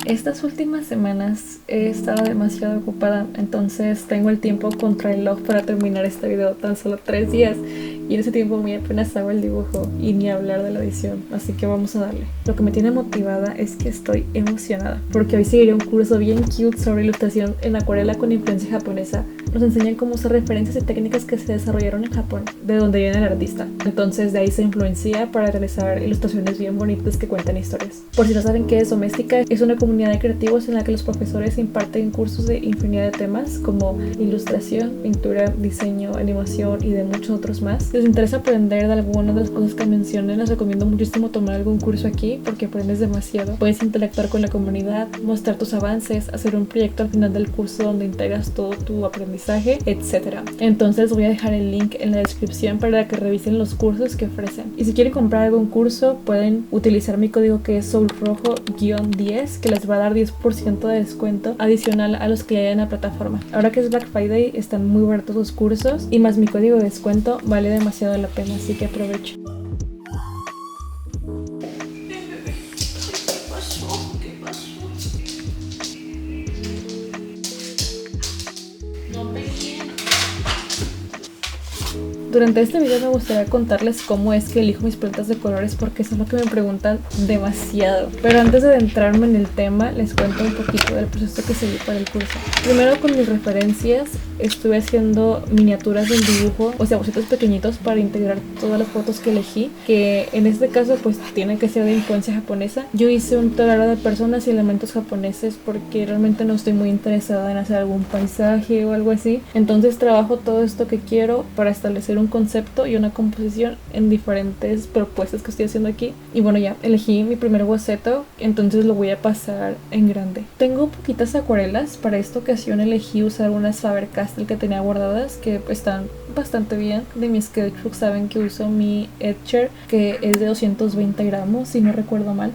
Estas últimas semanas he estado demasiado ocupada, entonces tengo el tiempo contra el reloj para terminar este video tan solo 3 días. Y en ese tiempo muy apenas hago el dibujo y ni hablar de la edición, así que vamos a darle. Lo que me tiene motivada es que estoy emocionada, porque hoy seguiré un curso bien cute sobre ilustración en acuarela con influencia japonesa. Nos enseñan cómo usar referencias y técnicas que se desarrollaron en Japón, de donde viene el artista. Entonces de ahí se influencia para realizar ilustraciones bien bonitas que cuentan historias. Por si no saben qué es Doméstica, es una comunidad de creativos en la que los profesores imparten cursos de infinidad de temas como ilustración, pintura, diseño, animación y de muchos otros más. Si les interesa aprender de alguna de las cosas que mencionen, les recomiendo muchísimo tomar algún curso aquí porque aprendes demasiado. Puedes interactuar con la comunidad, mostrar tus avances, hacer un proyecto al final del curso donde integras todo tu aprendizaje, etc. Entonces voy a dejar el link en la descripción para que revisen los cursos que ofrecen. Y si quieren comprar algún curso, pueden utilizar mi código que es soulrojo-10, que les va a dar 10% de descuento adicional a los que hay en la plataforma. Ahora que es Black Friday, están muy baratos los cursos y más mi código de descuento vale demasiado la pena, así que aprovecho. ¿Qué pasó? No pegué. Durante este video me gustaría contarles cómo es que elijo mis paletas de colores porque eso es lo que me preguntan demasiado. Pero antes de adentrarme en el tema, les cuento un poquito del proceso que seguí para el curso. Primero, con mis referencias, estuve haciendo miniaturas del dibujo, o sea, bocetos pequeñitos para integrar todas las fotos que elegí, que en este caso pues tienen que ser de influencia japonesa. Yo hice un tablero de personas y elementos japoneses porque realmente no estoy muy interesada en hacer algún paisaje o algo así. Entonces trabajo todo esto que quiero para establecer un concepto y una composición en diferentes propuestas que estoy haciendo aquí. Y bueno, ya elegí mi primer boceto, entonces lo voy a pasar en grande. Tengo poquitas acuarelas. Para esta ocasión elegí usar unas Faber-Castell que tenía guardadas, que están bastante bien. De mi sketchbook saben que uso mi Etcher, que es de 220 gramos, si no recuerdo mal.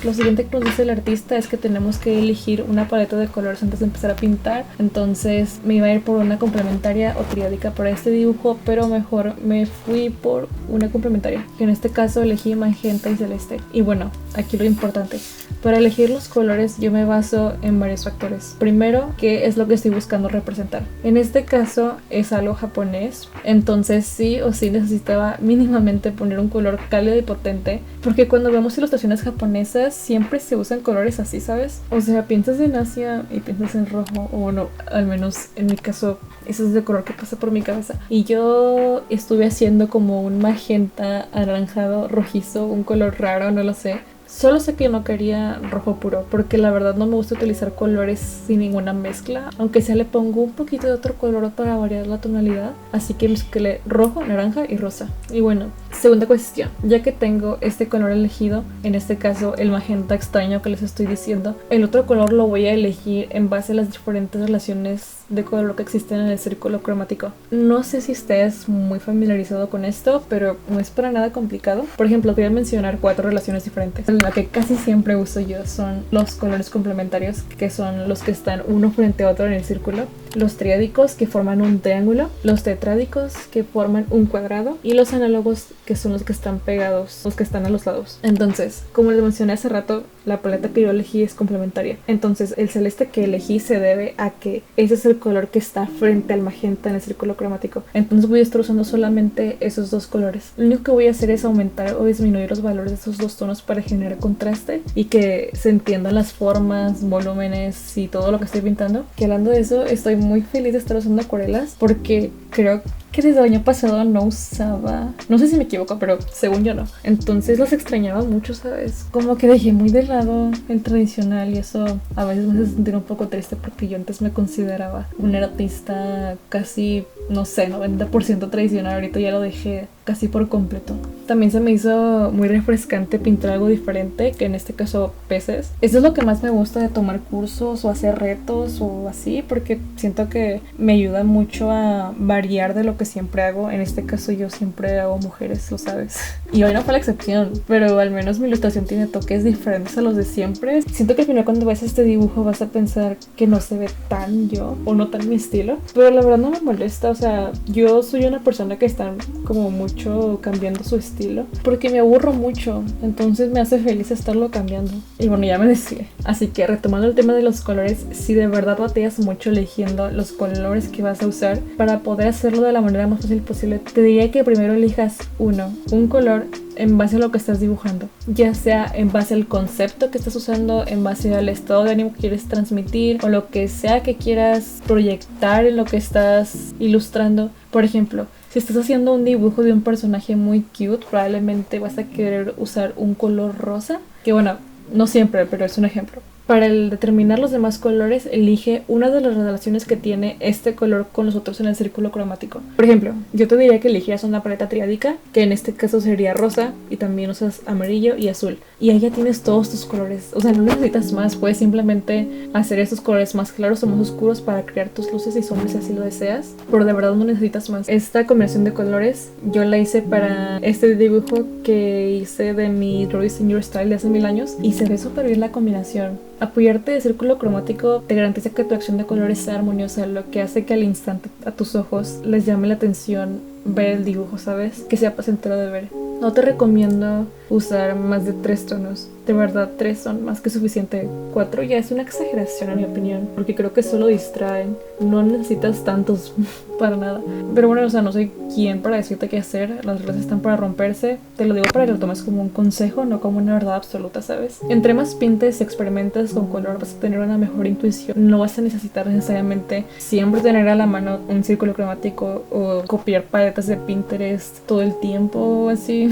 Lo siguiente que nos dice el artista es que tenemos que elegir una paleta de colores antes de empezar a pintar. Entonces me iba a ir por una complementaria o triádica para este dibujo, pero mejor me fui por una complementaria, que en este caso elegí magenta y celeste. Y bueno, aquí lo importante. Para elegir los colores yo me baso en varios factores. Primero, ¿qué es lo que estoy buscando representar? En este caso es algo japonés, entonces sí o sí necesitaba mínimamente poner un color cálido y potente, porque cuando vemos ilustraciones japonesas siempre se usan colores así, ¿sabes? O sea, piensas en Asia y piensas en rojo, o bueno, al menos en mi caso ese es el color que pasa por mi cabeza. Y yo estuve haciendo como un magenta, anaranjado, rojizo, un color raro, no lo sé. Solo sé que no quería rojo puro, porque la verdad no me gusta utilizar colores sin ninguna mezcla, aunque sea le pongo un poquito de otro color para variar la tonalidad, así que mezclé rojo, naranja y rosa. Y bueno, segunda cuestión, ya que tengo este color elegido, en este caso el magenta extraño que les estoy diciendo, el otro color lo voy a elegir en base a las diferentes relaciones de color que existen en el círculo cromático. No sé si estés muy familiarizado con esto, pero no es para nada complicado. Por ejemplo, voy a mencionar 4 relaciones diferentes. La que casi siempre uso yo son los colores complementarios, que son los que están uno frente a otro en el círculo, los triádicos, que forman un triángulo, los tetrádicos, que forman un cuadrado, y los análogos, que son los que están pegados, los que están a los lados. Entonces, como les mencioné hace rato, la paleta que yo elegí es complementaria. Entonces, el celeste que elegí se debe a que ese es el color que está frente al magenta en el círculo cromático. Entonces voy a estar usando solamente esos dos colores. Lo único que voy a hacer es aumentar o disminuir los valores de esos dos tonos para generar contraste y que se entiendan las formas, volúmenes y todo lo que estoy pintando. Que hablando de eso, estoy muy feliz de estar usando acuarelas porque creo que desde el año pasado no usaba, no sé si me equivoco, pero según yo no. Entonces los extrañaba mucho, ¿sabes? Como que dejé muy de lado el tradicional y eso a veces me hace sentir un poco triste porque yo antes me consideraba una artista casi, no sé, 90% tradicional. Ahorita ya lo dejé casi por completo. También se me hizo muy refrescante pintar algo diferente, que en este caso peces. Eso es lo que más me gusta de tomar cursos o hacer retos o así, porque siento que me ayuda mucho a variar de lo que siempre hago. En este caso yo siempre hago mujeres, lo sabes. Y hoy no fue la excepción, pero al menos mi ilustración tiene toques diferentes a los de siempre. Siento que al final cuando ves este dibujo vas a pensar que no se ve tan yo o no tan mi estilo, pero la verdad no me molesta. O sea, yo soy una persona que está como mucho cambiando su estilo porque me aburro mucho, entonces me hace feliz estarlo cambiando. Y bueno, ya me decía. Así que retomando el tema de los colores, si de verdad batallas mucho eligiendo los colores que vas a usar para poder hacerlo de la manera más fácil posible, te diría que primero elijas un color en base a lo que estás dibujando, ya sea en base al concepto que estás usando, en base al estado de ánimo que quieres transmitir o lo que sea que quieras proyectar en lo que estás ilustrando. Por ejemplo, si estás haciendo un dibujo de un personaje muy cute, probablemente vas a querer usar un color rosa, que bueno, no siempre, pero es un ejemplo. Para determinar los demás colores, elige una de las relaciones que tiene este color con los otros en el círculo cromático. Por ejemplo, yo te diría que eligieras una paleta triádica, que en este caso sería rosa, y también usas amarillo y azul. Y ahí ya tienes todos tus colores. O sea, no necesitas más, puedes simplemente hacer estos colores más claros o más oscuros para crear tus luces y sombras si así lo deseas. Pero de verdad no necesitas más. Esta combinación de colores yo la hice para este dibujo que hice de mi Draw This In Your Style de hace 1000 años, y se ve súper bien la combinación. Apoyarte de círculo cromático te garantiza que tu acción de colores sea armoniosa, lo que hace que al instante a tus ojos les llame la atención ver el dibujo, ¿sabes? Que sea placentero de ver. No te recomiendo usar más de 3 tonos. De verdad, 3 son más que suficiente. 4 ya es una exageración en mi opinión, porque creo que solo distraen. No necesitas tantos para nada. Pero bueno, o sea, no soy quien para decirte qué hacer. Las reglas están para romperse. Te lo digo para que lo tomes como un consejo, no como una verdad absoluta, ¿sabes? Entre más pintes y experimentes con color, vas a tener una mejor intuición. No vas a necesitar necesariamente siempre tener a la mano un círculo cromático o copiar paletas de Pinterest todo el tiempo o así.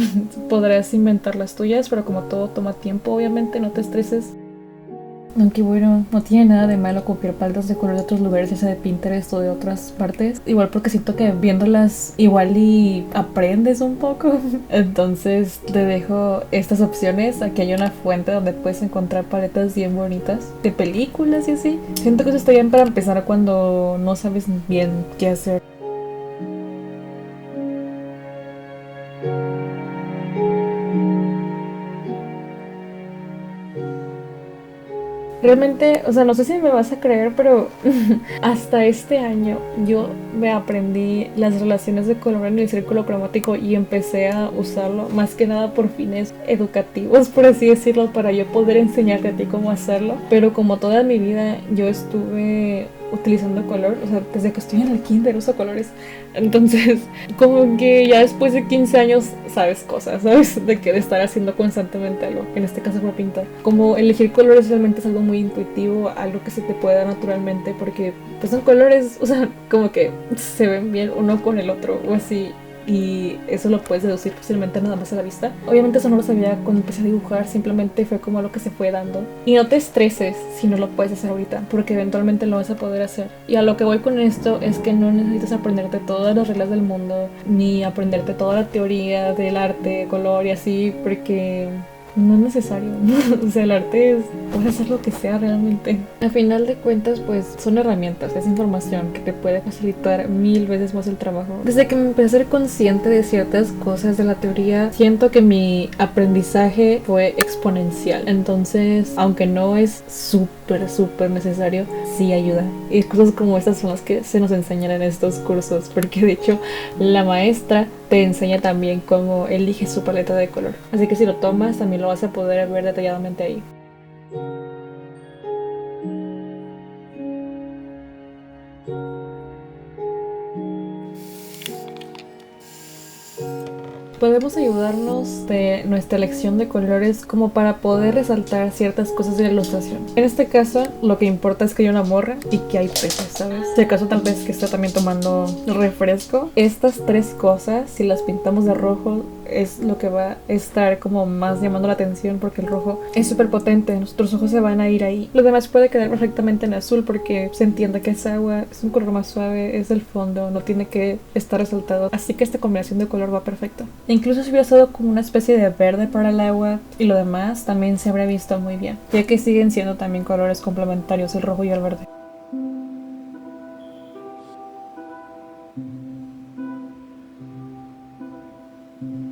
Podrás inventar las tuyas, pero como todo toma tiempo, obviamente no te estreses. Aunque bueno, no tiene nada de malo copiar paletas de color de otros lugares, ya sea de Pinterest o de otras partes. Igual porque siento que viéndolas igual y aprendes un poco. Entonces te dejo estas opciones. Aquí hay una fuente donde puedes encontrar paletas bien bonitas de películas y así. Siento que eso está bien para empezar cuando no sabes bien qué hacer. Realmente, o sea, no sé si me vas a creer, pero hasta este año yo me aprendí las relaciones de color en el círculo cromático y empecé a usarlo más que nada por fines educativos, por así decirlo, para yo poder enseñarte a ti cómo hacerlo. Pero como toda mi vida yo estuve utilizando color, o sea, desde que estoy en el kinder uso colores, entonces como que ya después de 15 años sabes cosas, ¿sabes? De estar haciendo constantemente algo, en este caso fue pintar. Como elegir colores realmente es algo muy intuitivo, algo que se te puede dar naturalmente, porque pues son colores, o sea, como que se ven bien uno con el otro o así. Y eso lo puedes deducir fácilmente nada más a la vista. Obviamente eso no lo sabía cuando empecé a dibujar, simplemente fue como lo que se fue dando. Y no te estreses si no lo puedes hacer ahorita, porque eventualmente lo vas a poder hacer. Y a lo que voy con esto es que no necesitas aprenderte todas las reglas del mundo, ni aprenderte toda la teoría del arte, color y así, porque no es necesario. O sea, el arte es, puedes hacer lo que sea realmente. Al final de cuentas, pues son herramientas, es información que te puede facilitar 1000 veces más el trabajo. Desde que me empecé a ser consciente de ciertas cosas de la teoría, siento que mi aprendizaje fue exponencial. Entonces, aunque no es súper necesario, sí ayuda. Y cosas como estas son las que se nos enseñan en estos cursos, porque de hecho la maestra te enseña también cómo elige su paleta de color. Así que si lo tomas, también lo vas a poder ver detalladamente ahí. Podemos ayudarnos de nuestra elección de colores como para poder resaltar ciertas cosas de la ilustración. En este caso, lo que importa es que hay una morra y que hay peces, ¿sabes? Si acaso tal vez que está también tomando refresco. Estas 3 cosas, si las pintamos de rojo, es lo que va a estar como más llamando la atención, porque el rojo es súper potente, nuestros ojos se van a ir ahí. Lo demás puede quedar perfectamente en azul porque se entiende que es agua, es un color más suave, es del fondo, no tiene que estar resaltado, así que esta combinación de color va perfecto. Incluso si hubiera estado como una especie de verde para el agua y lo demás también se habría visto muy bien, ya que siguen siendo también colores complementarios el rojo y el verde.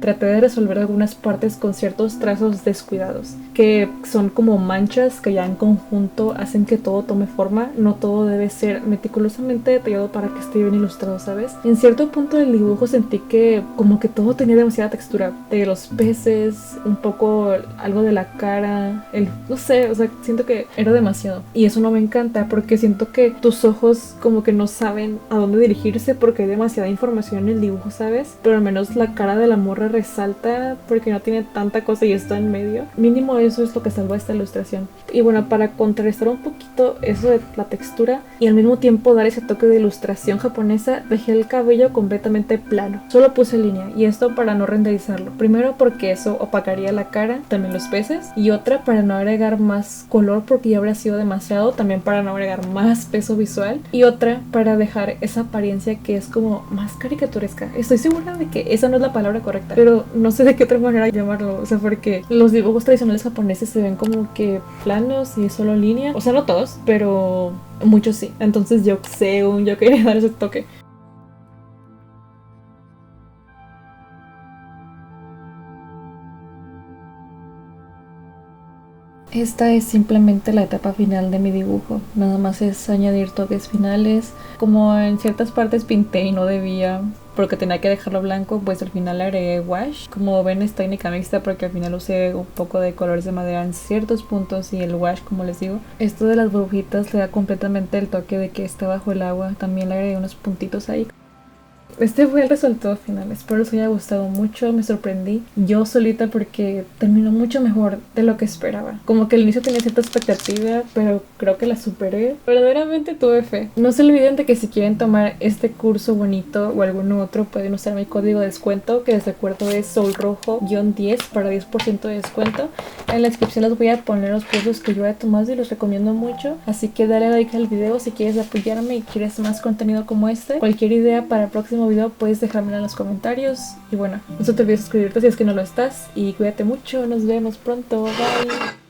Traté de resolver algunas partes con ciertos trazos descuidados, que son como manchas que ya en conjunto hacen que todo tome forma. No todo debe ser meticulosamente detallado para que esté bien ilustrado, ¿sabes? En cierto punto del dibujo sentí que como que todo tenía demasiada textura, de los peces, un poco algo de la cara, no sé, o sea, siento que era demasiado. Y eso no me encanta porque siento que tus ojos como que no saben a dónde dirigirse porque hay demasiada información en el dibujo, ¿sabes? Pero al menos la cara de la morra resalta porque no tiene tanta cosa y está en medio. Mínimo eso es lo que salva esta ilustración. Y bueno, para contrarrestar un poquito eso de la textura y al mismo tiempo dar ese toque de ilustración japonesa, dejé el cabello completamente plano. Solo puse línea, y esto para no renderizarlo. Primero porque eso opacaría la cara, también los peces, y otra para no agregar más color porque ya habría sido demasiado, también para no agregar más peso visual, y otra para dejar esa apariencia que es como más caricaturesca. Estoy segura de que esa no es la palabra correcta, pero no sé de qué otra manera llamarlo, o sea, porque los dibujos tradicionales japoneses se ven como que planos y solo línea, o sea, no todos, pero muchos sí. Entonces yo quería dar ese toque. Esta es simplemente la etapa final de mi dibujo, nada más es añadir toques finales. Como en ciertas partes pinté y no debía porque tenía que dejarlo blanco, pues al final le agregué wash. Como ven, es técnica mixta porque al final usé un poco de colores de madera en ciertos puntos y el wash, como les digo. Esto de las burbujitas le da completamente el toque de que está bajo el agua. También le agregué unos puntitos ahí. Este fue el resultado final, espero les haya gustado mucho, me sorprendí yo solita porque terminó mucho mejor de lo que esperaba. Como que al inicio tenía cierta expectativa, pero creo que la superé. Verdaderamente tuve fe. No se olviden de que si quieren tomar este curso bonito o alguno otro, pueden usar mi código de descuento, que les recuerdo es solrojo-10 para 10% de descuento. En la descripción les voy a poner los cursos que yo he tomado y los recomiendo mucho, así que dale like al video si quieres apoyarme y quieres más contenido como este. Cualquier idea para el próximo video puedes dejármela en los comentarios. Y bueno, no te olvides suscribirte si es que no lo estás. Y cuídate mucho, nos vemos pronto, bye.